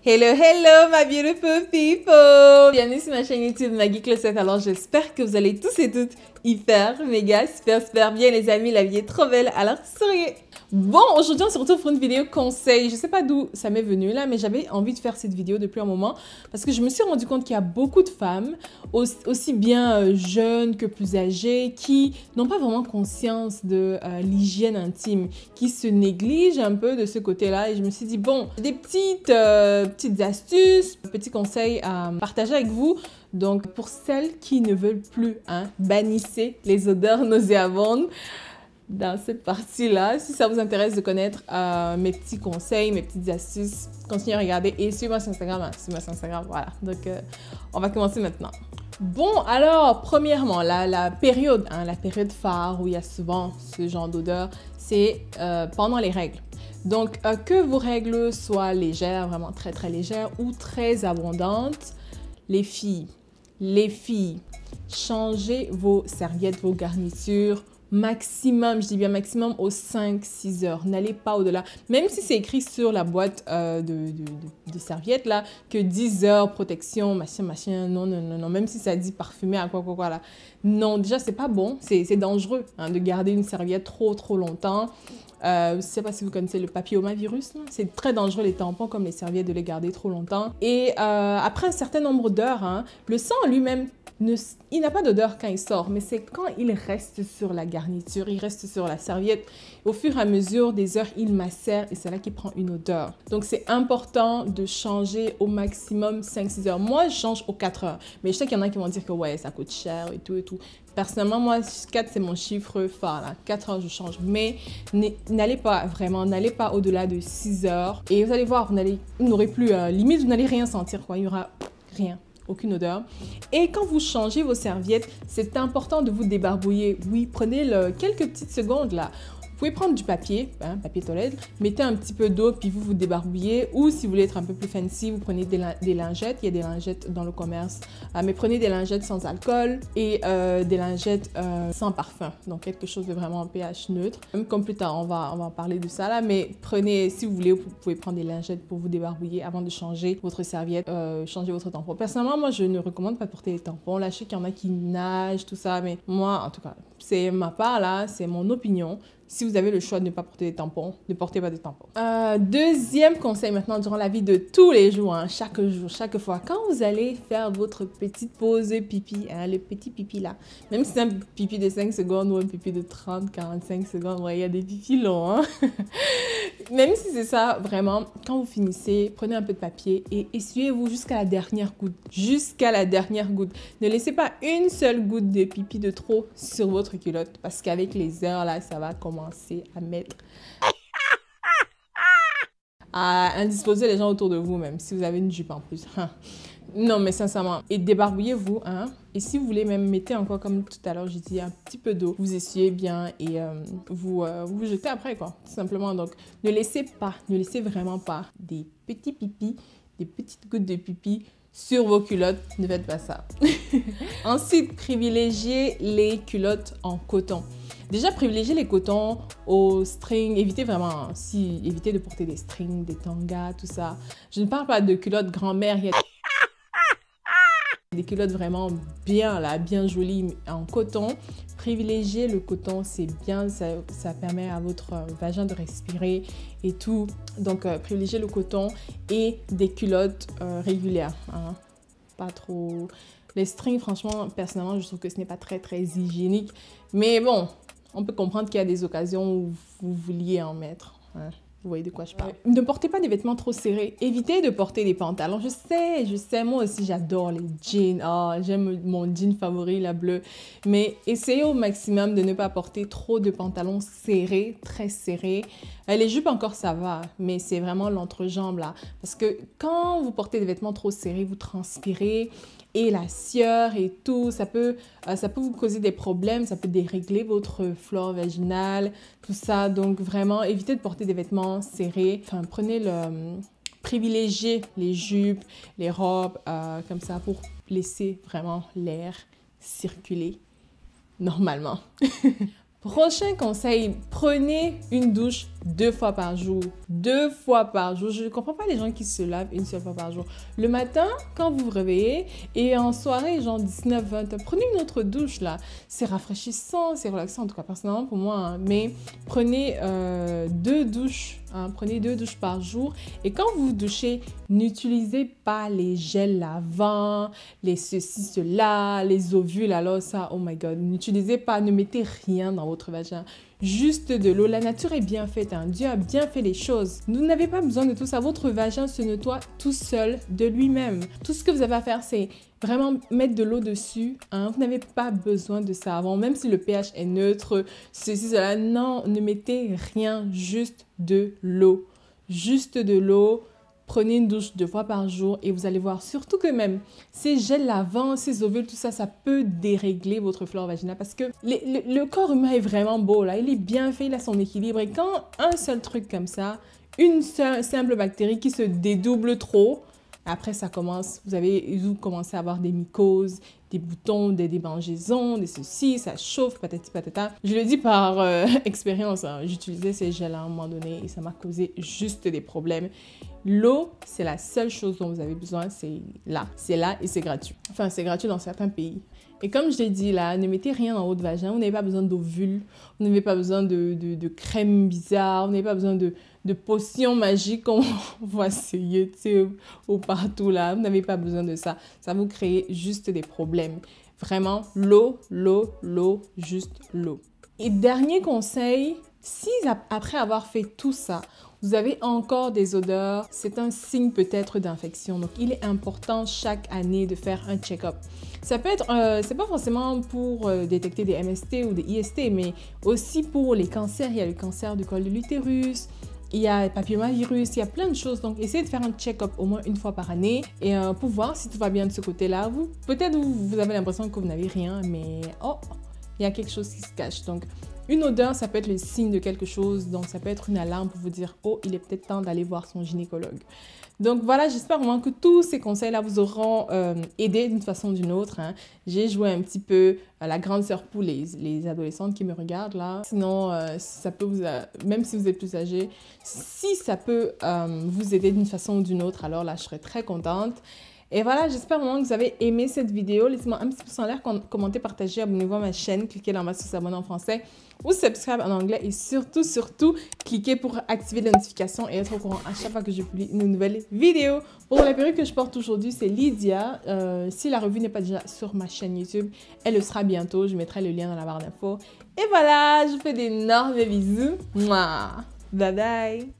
Hello, hello, my beautiful people! Bienvenue sur ma chaîne YouTube Maggie Closet. Alors, j'espère que vous allez tous et toutes hyper, méga, super bien, les amis. La vie est trop belle, alors souriez! Bon, aujourd'hui, on se retrouve pour une vidéo conseil. Je sais pas d'où ça m'est venu là, mais j'avais envie de faire cette vidéo depuis un moment parce que je me suis rendu compte qu'il y a beaucoup de femmes, aussi bien jeunes que plus âgées, qui n'ont pas vraiment conscience de l'hygiène intime, qui se négligent un peu de ce côté-là. Et je me suis dit, bon, des petites astuces, petits conseils à partager avec vous. Donc, pour celles qui ne veulent plus, bannissez les odeurs nauséabondes dans cette partie-là. Si ça vous intéresse de connaître mes petits conseils, mes petites astuces, continuez à regarder et suivez-moi sur Instagram. Suivez-moi sur Instagram, voilà. Donc, on va commencer maintenant. Bon, alors, premièrement, la période phare où il y a souvent ce genre d'odeur, c'est pendant les règles. Donc, que vos règles soient légères, vraiment très légères ou très abondantes, les filles, changez vos serviettes, vos garnitures, maximum, je dis bien maximum, aux 5-6 heures. N'allez pas au-delà. Même si c'est écrit sur la boîte de serviettes, là, que 10 heures, protection, machin, non. Même si ça dit parfumé à quoi, là. Non, déjà, c'est pas bon. C'est dangereux de garder une serviette trop longtemps. Je ne sais pas si vous connaissez le papillomavirus. C'est très dangereux, les tampons comme les serviettes, de les garder trop longtemps. Et après un certain nombre d'heures, le sang lui-même, il n'a pas d'odeur quand il sort, mais c'est quand il reste sur la garniture, il reste sur la serviette. Au fur et à mesure des heures, il macère et c'est là qu'il prend une odeur. Donc, c'est important de changer au maximum 5-6 heures. Moi, je change aux 4 heures. Mais je sais qu'il y en a qui vont dire que ouais, ça coûte cher et tout. Personnellement, moi, 4, c'est mon chiffre phare. Là. 4 heures, je change. Mais n'allez pas au-delà de 6 heures. Et vous allez voir, vous n'aurez plus, limite, vous n'allez rien sentir, quoi. Il n'y aura rien. Aucune odeur. Et quand vous changez vos serviettes, c'est important de vous débarbouiller. Oui, prenez quelques petites secondes là. Vous pouvez prendre du papier, papier toilette, mettez un petit peu d'eau, puis vous débarbouillez. Ou si vous voulez être un peu plus fancy, vous prenez des lingettes. Il y a des lingettes dans le commerce. Mais prenez des lingettes sans alcool et des lingettes sans parfum. Donc, quelque chose de vraiment pH neutre. Même comme plus tard, on va en parler de ça là. Mais prenez, si vous voulez, vous pouvez prendre des lingettes pour vous débarbouiller avant de changer votre serviette, changer votre tampon. Personnellement, moi, je ne recommande pas de porter des tampons. Là, je sais qu'il y en a qui nagent, tout ça. Mais moi, en tout cas, c'est ma part là, c'est mon opinion. Si vous avez le choix de ne pas porter des tampons, ne portez pas de tampons. Deuxième conseil maintenant durant la vie de tous les jours, chaque jour, chaque fois, quand vous allez faire votre petite pause pipi, le petit pipi là, même si c'est un pipi de 5 secondes ou un pipi de 30-45 secondes, ouais, il y a des pipis longs, Même si c'est ça, vraiment, quand vous finissez, prenez un peu de papier et essuyez-vous jusqu'à la dernière goutte. Jusqu'à la dernière goutte. Ne laissez pas une seule goutte de pipi de trop sur votre culotte parce qu'avec les heures, là, ça va commencer à mettre... à indisposer les gens autour de vous même, si vous avez une jupe en plus. Non, mais sincèrement. Et débarbouillez-vous, Et si vous voulez même, mettez encore, comme tout à l'heure, j'ai dit, un petit peu d'eau. Vous essuyez bien et vous jetez après, quoi. Tout simplement. Donc, ne laissez vraiment pas des petits pipis, des petites gouttes de pipi sur vos culottes. Ne faites pas ça. Ensuite, privilégiez les culottes en coton. Déjà, privilégiez les cotons aux strings. Évitez de porter des strings, des tangas, tout ça. Je ne parle pas de culottes grand-mère. Il y a des culottes vraiment bien jolies en coton. Privilégiez le coton, c'est bien, ça permet à votre vagin de respirer et tout. Donc, privilégiez le coton et des culottes régulières. Pas trop... Les strings, franchement, personnellement, je trouve que ce n'est pas très hygiénique. Mais bon, on peut comprendre qu'il y a des occasions où vous vouliez en mettre. Vous voyez de quoi je parle. Ne portez pas des vêtements trop serrés. Évitez de porter des pantalons. Je sais, moi aussi, j'adore les jeans. J'aime mon jean favori, la bleue. Mais essayez au maximum de ne pas porter trop de pantalons serrés, très serrés. Les jupes encore, ça va, mais c'est vraiment l'entrejambe, là. Parce que quand vous portez des vêtements trop serrés, vous transpirez et la sueur et tout, ça peut vous causer des problèmes, ça peut dérégler votre flore vaginale, tout ça. Donc, vraiment, évitez de porter des vêtements serrés. Enfin, privilégiez les jupes, les robes, comme ça, pour laisser vraiment l'air circuler normalement. Prochain conseil, prenez une douche 2 fois par jour. 2 fois par jour. Je ne comprends pas les gens qui se lavent une seule fois par jour. Le matin, quand vous vous réveillez, et en soirée, genre 19, 20, prenez une autre douche là. C'est rafraîchissant, c'est relaxant, en tout cas personnellement pour moi. Hein. Mais prenez 2 douches. Hein, prenez 2 douches par jour. Et quand vous vous douchez, n'utilisez pas les gels lavants, les ceci, cela, les ovules. Alors ça, oh my god, n'utilisez pas, ne mettez rien dans votre vagin. Juste de l'eau. La nature est bien faite. Hein. Dieu a bien fait les choses. Vous n'avez pas besoin de tout ça. Votre vagin se nettoie tout seul de lui-même. Tout ce que vous avez à faire, c'est vraiment mettre de l'eau dessus. Hein. Vous n'avez pas besoin de ça avant. Même si le pH est neutre, ceci, cela. Non, ne mettez rien. Juste de l'eau. Juste de l'eau. Prenez une douche 2 fois par jour et vous allez voir surtout que même ces gels lavants, ces ovules, tout ça, ça peut dérégler votre flore vaginale parce que le corps humain est vraiment beau là, il est bien fait, il a son équilibre et quand un seul truc comme ça, une seule simple bactérie qui se dédouble trop, après ça commence, vous commencez à avoir des mycoses, des boutons, des démangeaisons, des ceci, ça chauffe, patati patata. Je le dis par expérience, hein. J'utilisais ces gels à un moment donné et ça m'a causé juste des problèmes. L'eau, c'est la seule chose dont vous avez besoin, c'est là et c'est gratuit. Enfin, c'est gratuit dans certains pays. Et comme je l'ai dit là, ne mettez rien dans votre vagin, vous n'avez pas besoin d'ovules, vous n'avez pas besoin de crème bizarre, vous n'avez pas besoin de potions magiques qu'on voit sur YouTube ou partout là, vous n'avez pas besoin de ça. Ça va vous créer juste des problèmes. Vraiment, l'eau, juste l'eau. Et dernier conseil, si après avoir fait tout ça, vous avez encore des odeurs, c'est un signe peut-être d'infection. Donc, il est important chaque année de faire un check-up. Ça peut être, c'est pas forcément pour détecter des MST ou des IST, mais aussi pour les cancers. Il y a le cancer du col de l'utérus, il y a le papillomavirus, il y a plein de choses. Donc, essayez de faire un check-up au moins une fois par année et pour voir si tout va bien de ce côté-là. Peut-être vous avez l'impression que vous n'avez rien, mais oh, il y a quelque chose qui se cache. Donc, une odeur, ça peut être le signe de quelque chose. Donc, ça peut être une alarme pour vous dire « Oh, il est peut-être temps d'aller voir son gynécologue. » Donc, voilà, j'espère vraiment que tous ces conseils-là vous auront aidé d'une façon ou d'une autre. Hein. J'ai joué un petit peu à la grande sœur pour les adolescentes qui me regardent là. Sinon, ça peut même si vous êtes plus âgé, si ça peut vous aider d'une façon ou d'une autre, alors là, je serais très contente. Et voilà, j'espère vraiment que vous avez aimé cette vidéo. Laissez-moi un petit pouce en l'air, commentez, partagez, abonnez-vous à ma chaîne, cliquez là-bas sur s'abonner en français ou subscribe en anglais et surtout, cliquez pour activer les notifications et être au courant à chaque fois que je publie une nouvelle vidéo. Pour la perruque que je porte aujourd'hui, c'est Lydia. Si la revue n'est pas déjà sur ma chaîne YouTube, elle le sera bientôt. Je mettrai le lien dans la barre d'infos. Et voilà, je vous fais d'énormes bisous. Mouah. Bye bye.